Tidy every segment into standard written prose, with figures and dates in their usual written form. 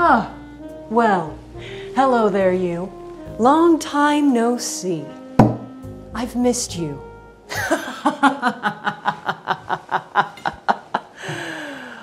Ah, well, hello there you. Long time no see. I've missed you.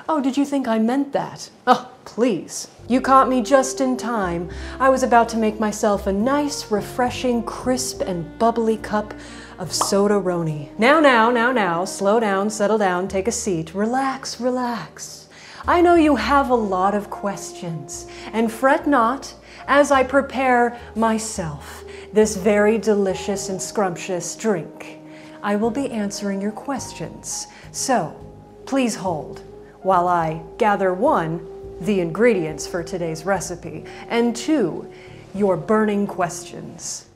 Oh, did you think I meant that? Oh, please. You caught me just in time. I was about to make myself a nice, refreshing, crisp, and bubbly cup of Sodaroni. Now, slow down, settle down, take a seat. Relax, relax. I know you have a lot of questions, and fret not as I prepare myself this very delicious and scrumptious drink. I will be answering your questions, so please hold while I gather 1, the ingredients for today's recipe, and 2, your burning questions.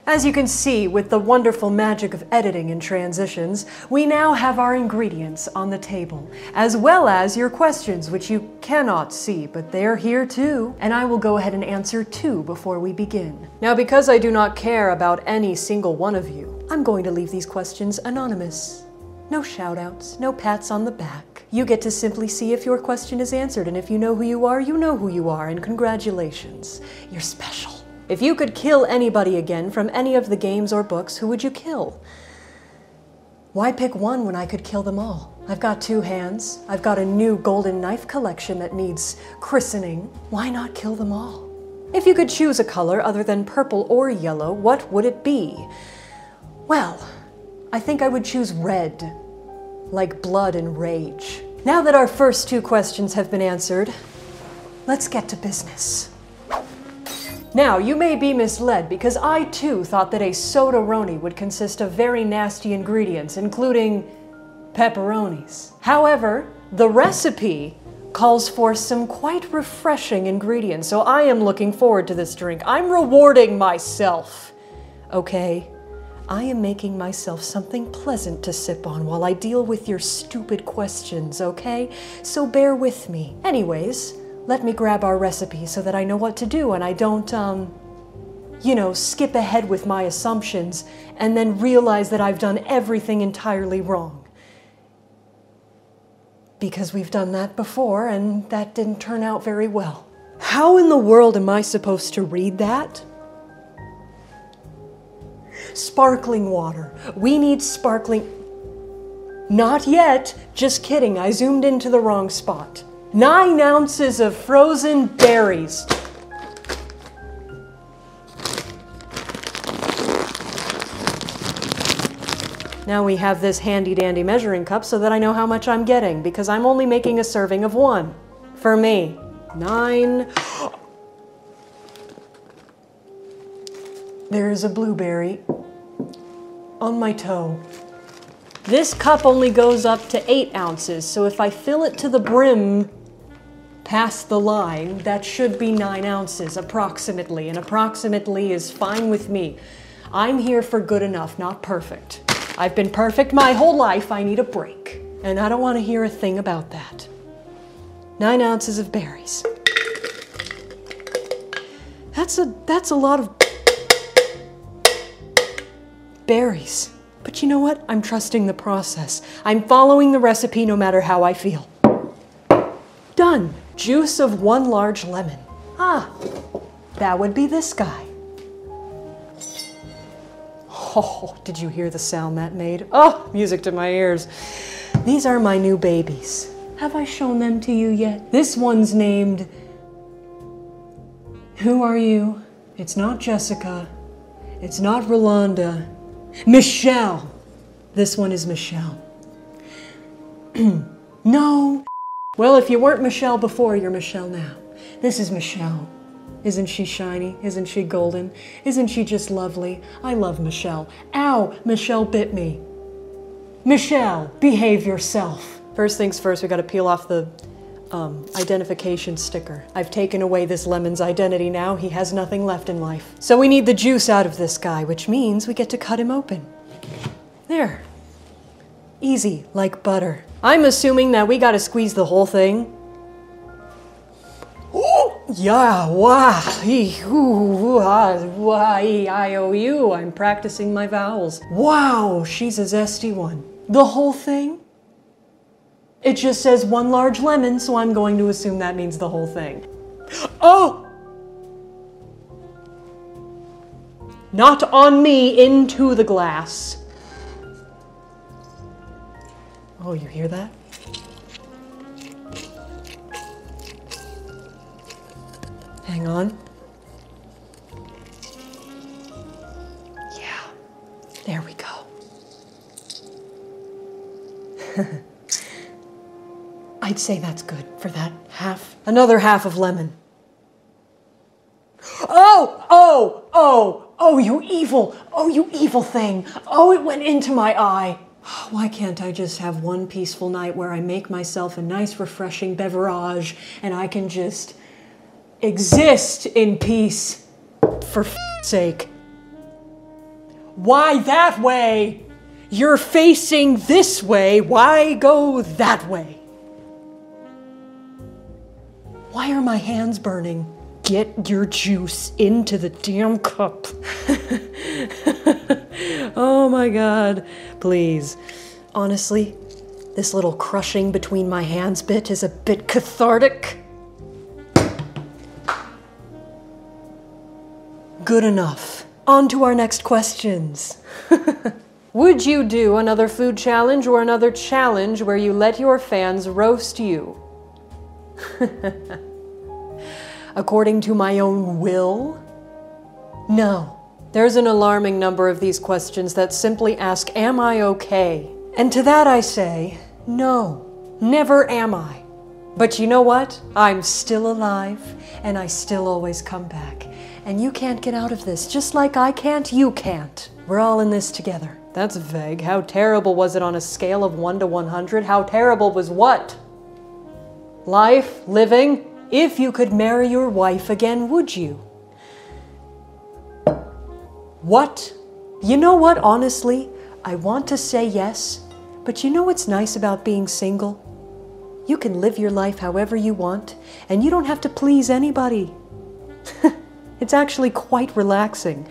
As you can see, with the wonderful magic of editing and transitions, we now have our ingredients on the table, as well as your questions, which you cannot see, but they're here too. And I will go ahead and answer 2 before we begin. Now, because I do not care about any single one of you, I'm going to leave these questions anonymous. No shout-outs, no pats on the back. You get to simply see if your question is answered, and if you know who you are, you know who you are, and congratulations, you're special. If you could kill anybody again from any of the games or books, who would you kill? Why pick one when I could kill them all? I've got 2 hands. I've got a new golden knife collection that needs christening. Why not kill them all? If you could choose a color other than purple or yellow, what would it be? Well, I think I would choose red, like blood and rage. Now that our first 2 questions have been answered, let's get to business. Now, you may be misled because I too thought that a Sodaroni would consist of very nasty ingredients, including pepperonis. However, the recipe calls for some quite refreshing ingredients, so I am looking forward to this drink. I'm rewarding myself, okay? I am making myself something pleasant to sip on while I deal with your stupid questions, okay? So bear with me. Anyways, let me grab our recipe so that I know what to do and I don't, skip ahead with my assumptions and then realize that I've done everything entirely wrong. Because we've done that before and that didn't turn out very well. How in the world am I supposed to read that? Sparkling water. We need sparkling... Not yet. Just kidding. I zoomed into the wrong spot. 9 ounces of frozen berries. Now we have this handy-dandy measuring cup so that I know how much I'm getting, because I'm only making a serving of 1. For me. 9. There's a blueberry on my toe. This cup only goes up to 8 ounces, so if I fill it to the brim past the line, that should be 9 ounces, approximately, and approximately is fine with me. I'm here for good enough, not perfect. I've been perfect my whole life, I need a break. And I don't want to hear a thing about that. 9 ounces of berries. That's a lot of berries. But you know what? I'm trusting the process. I'm following the recipe no matter how I feel. Done. Juice of 1 large lemon. Ah, that would be this guy. Oh, did you hear the sound that made? Oh, music to my ears. These are my new babies. Have I shown them to you yet? This one's named... Who are you? It's not Jessica. It's not Rolanda. Michelle. This one is Michelle. No. Well, if you weren't Michelle before, you're Michelle now. This is Michelle. Isn't she shiny? Isn't she golden? Isn't she just lovely? I love Michelle. Ow! Michelle bit me. Michelle, behave yourself. First things first, we gotta peel off the identification sticker. I've taken away this lemon's identity now. He has nothing left in life. So we need the juice out of this guy, which means we get to cut him open. There. Easy, like butter. I'm assuming that we gotta squeeze the whole thing. Yeah, wow, I-O-U. I'm practicing my vowels. Wow, she's a zesty one. The whole thing? It just says one large lemon, so I'm going to assume that means the whole thing. Oh! Not on me, into the glass. Oh, you hear that? Hang on. Yeah, there we go. I'd say that's good for that half. Another half of lemon. Oh, you evil thing. Oh, it went into my eye. Why can't I just have one peaceful night where I make myself a nice, refreshing beverage and I can just exist in peace, for f***'s sake. Why that way? You're facing this way. Why go that way? Why are my hands burning? Get your juice into the damn cup. Oh my God, please. Honestly, this little crushing between my hands bit is a bit cathartic. Good enough. On to our next questions. Would you do another food challenge or another challenge where you let your fans roast you? According to my own will? No. There's an alarming number of these questions that simply ask, am I okay? And to that I say, no, never am I. But you know what? I'm still alive, and I still always come back. And you can't get out of this, just like I can't, you can't. We're all in this together. That's vague. How terrible was it on a scale of 1 to 100? How terrible was what? Life, living? If you could marry your wife again, would you? What? You know what, honestly? I want to say yes, but you know what's nice about being single? You can live your life however you want, and you don't have to please anybody. It's actually quite relaxing.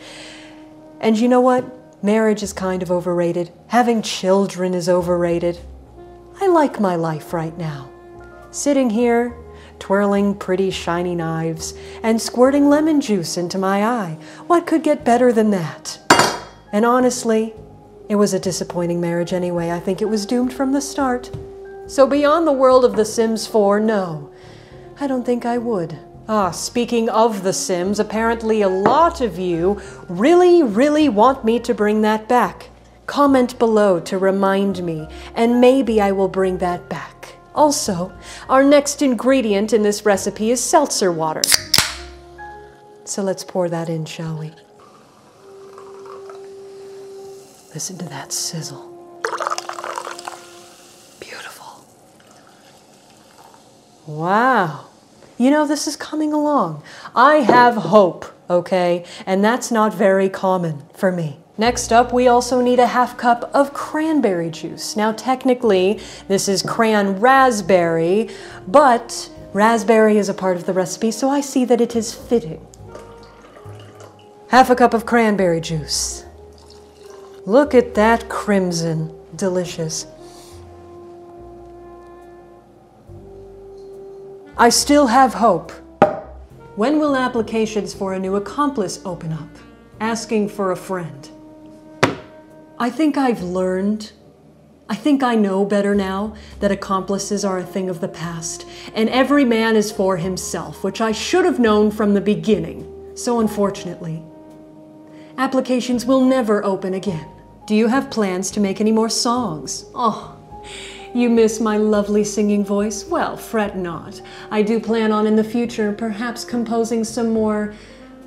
And you know what? Marriage is kind of overrated. Having children is overrated. I like my life right now. Sitting here, twirling pretty shiny knives, and squirting lemon juice into my eye. What could get better than that? And honestly, it was a disappointing marriage anyway. I think it was doomed from the start. So beyond the world of The Sims 4, no, I don't think I would. Speaking of The Sims, apparently a lot of you really want me to bring that back. Comment below to remind me, and maybe I will bring that back. Also, our next ingredient in this recipe is seltzer water. So let's pour that in, shall we? Listen to that sizzle. Beautiful. Wow. You know, this is coming along. I have hope, okay? And that's not very common for me. Next up, we also need a half cup of cranberry juice. Now, technically, this is cran raspberry, but raspberry is a part of the recipe, so I see that it is fitting. Half a cup of cranberry juice. Look at that crimson. Delicious. I still have hope. When will applications for a new accomplice open up? Asking for a friend. I think I've learned. I think I know better now that accomplices are a thing of the past, and every man is for himself, which I should have known from the beginning. So unfortunately, applications will never open again. Do you have plans to make any more songs? Oh. You miss my lovely singing voice? Well, fret not. I do plan on in the future perhaps composing some more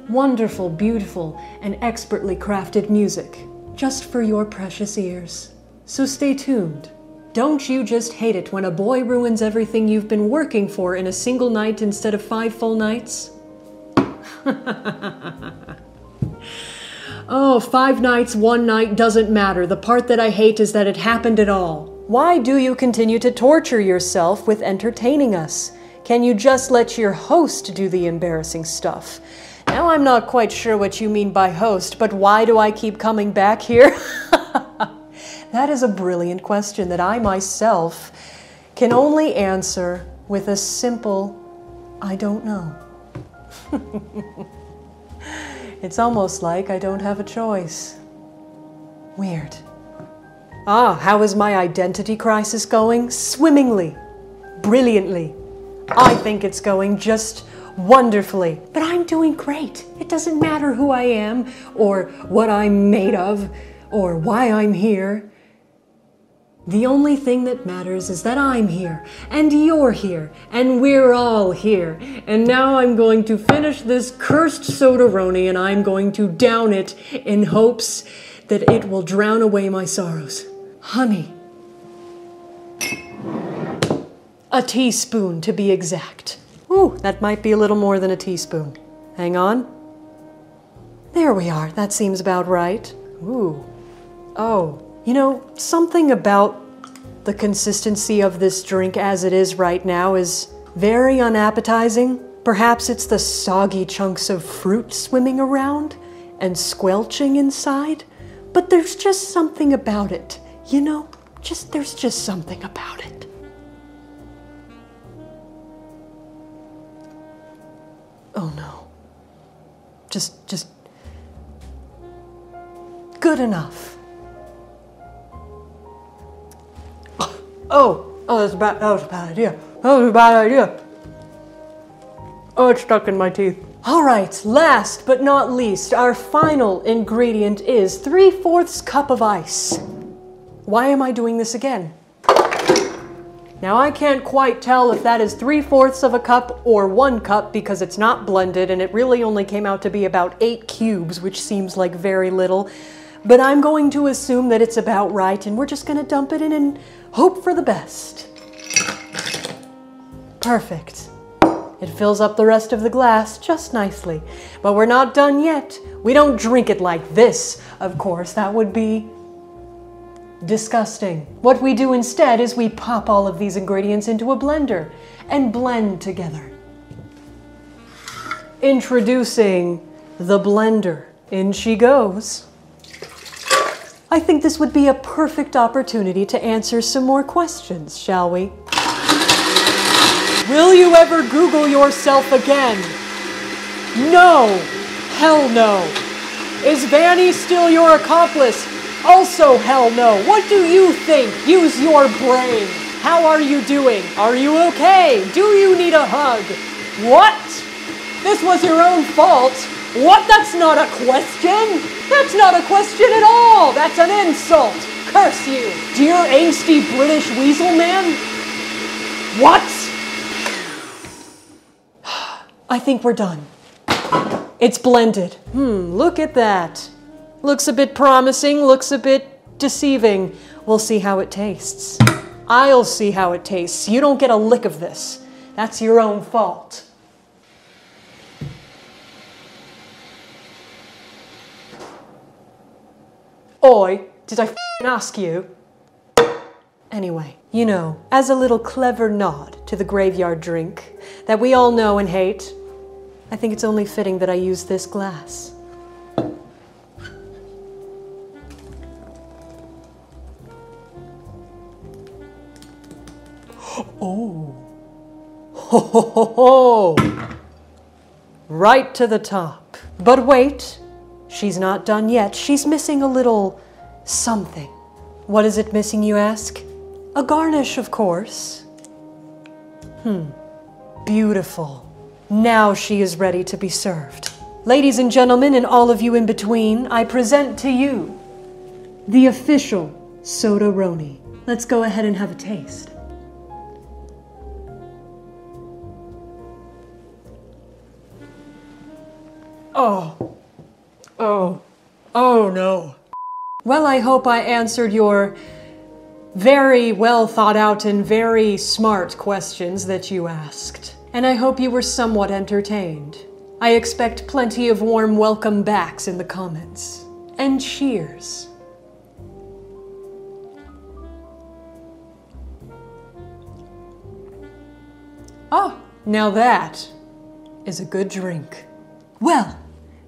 wonderful, beautiful, and expertly crafted music, just for your precious ears. So stay tuned. Don't you just hate it when a boy ruins everything you've been working for in a single night instead of 5 full nights? Oh, 5 nights, 1 night doesn't matter. The part that I hate is that it happened at all. Why do you continue to torture yourself with entertaining us? Can you just let your host do the embarrassing stuff? Now I'm not quite sure what you mean by host, but why do I keep coming back here? That is a brilliant question that I myself can only answer with a simple, I don't know. It's almost like I don't have a choice. Weird. Ah, how is my identity crisis going? Swimmingly. Brilliantly. I think it's going just wonderfully. But I'm doing great. It doesn't matter who I am, or what I'm made of, or why I'm here. The only thing that matters is that I'm here, and you're here, and we're all here. And now I'm going to finish this cursed Sodaroni, and I'm going to down it in hopes that it will drown away my sorrows. Honey. A teaspoon, to be exact. Ooh, that might be a little more than a teaspoon. Hang on. There we are. That seems about right. Ooh. Oh. You know, something about the consistency of this drink as it is right now is very unappetizing. Perhaps it's the soggy chunks of fruit swimming around and squelching inside. But there's just something about it, you know? There's just something about it. Oh no. Just good enough. Oh, that was a bad idea. That was a bad idea. Oh, it's stuck in my teeth. All right, last but not least, our final ingredient is 3/4 cup of ice. Why am I doing this again? Now, I can't quite tell if that is 3/4 of a cup or 1 cup because it's not blended and it really only came out to be about 8 cubes, which seems like very little. But I'm going to assume that it's about right, and we're just going to dump it in and hope for the best. Perfect. It fills up the rest of the glass just nicely. But we're not done yet. We don't drink it like this, of course. That would be disgusting. What we do instead is we pop all of these ingredients into a blender and blend together. Introducing the blender. In she goes. I think this would be a perfect opportunity to answer some more questions, shall we? Will you ever Google yourself again? No. Hell no. Is Vanny still your accomplice? Also hell no. What do you think? Use your brain. How are you doing? Are you okay? Do you need a hug? What? This was your own fault? What? That's not a question! That's not a question at all! That's an insult! Curse you! Dear angsty British weasel man? What? I think we're done. It's blended. Look at that. Looks a bit promising, looks a bit deceiving. We'll see how it tastes. I'll see how it tastes. You don't get a lick of this. That's your own fault. Oi, did I f***ing ask you? Anyway, you know, as a little clever nod to the graveyard drink that we all know and hate, I think it's only fitting that I use this glass. Oh. Ho ho ho ho! Right to the top. But wait. She's not done yet. She's missing a little something. What is it missing, you ask? A garnish, of course. Beautiful. Now she is ready to be served. Ladies and gentlemen, and all of you in between, I present to you the official Sodaroni. Let's go ahead and have a taste. Oh no. Well, I hope I answered your very well thought out and very smart questions that you asked. And I hope you were somewhat entertained. I expect plenty of warm welcome backs in the comments. And cheers. Oh, now that is a good drink. Well,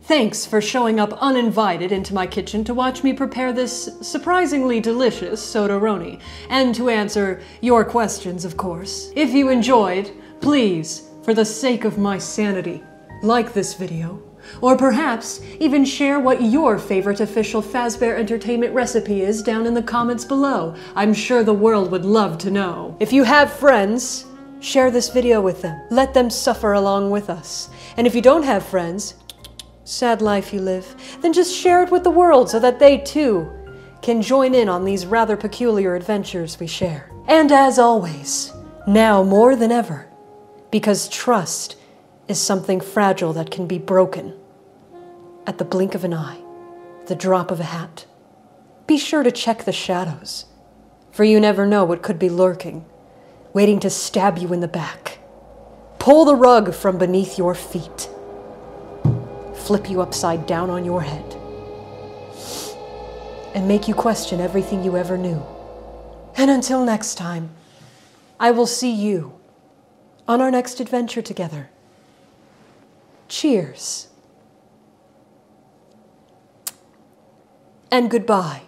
Thanks for showing up uninvited into my kitchen to watch me prepare this surprisingly delicious Sodaroni, and to answer your questions, of course. If you enjoyed, please, for the sake of my sanity, like this video, or perhaps even share what your favorite official Fazbear Entertainment recipe is down in the comments below. I'm sure the world would love to know. If you have friends, share this video with them. Let them suffer along with us. And if you don't have friends, sad life you live, then just share it with the world so that they too can join in on these rather peculiar adventures we share. And as always, now more than ever, because trust is something fragile that can be broken at the blink of an eye, the drop of a hat. Be sure to check the shadows, for you never know what could be lurking, waiting to stab you in the back, pull the rug from beneath your feet, flip you upside down on your head, and make you question everything you ever knew. And until next time, I will see you on our next adventure together. Cheers. And goodbye.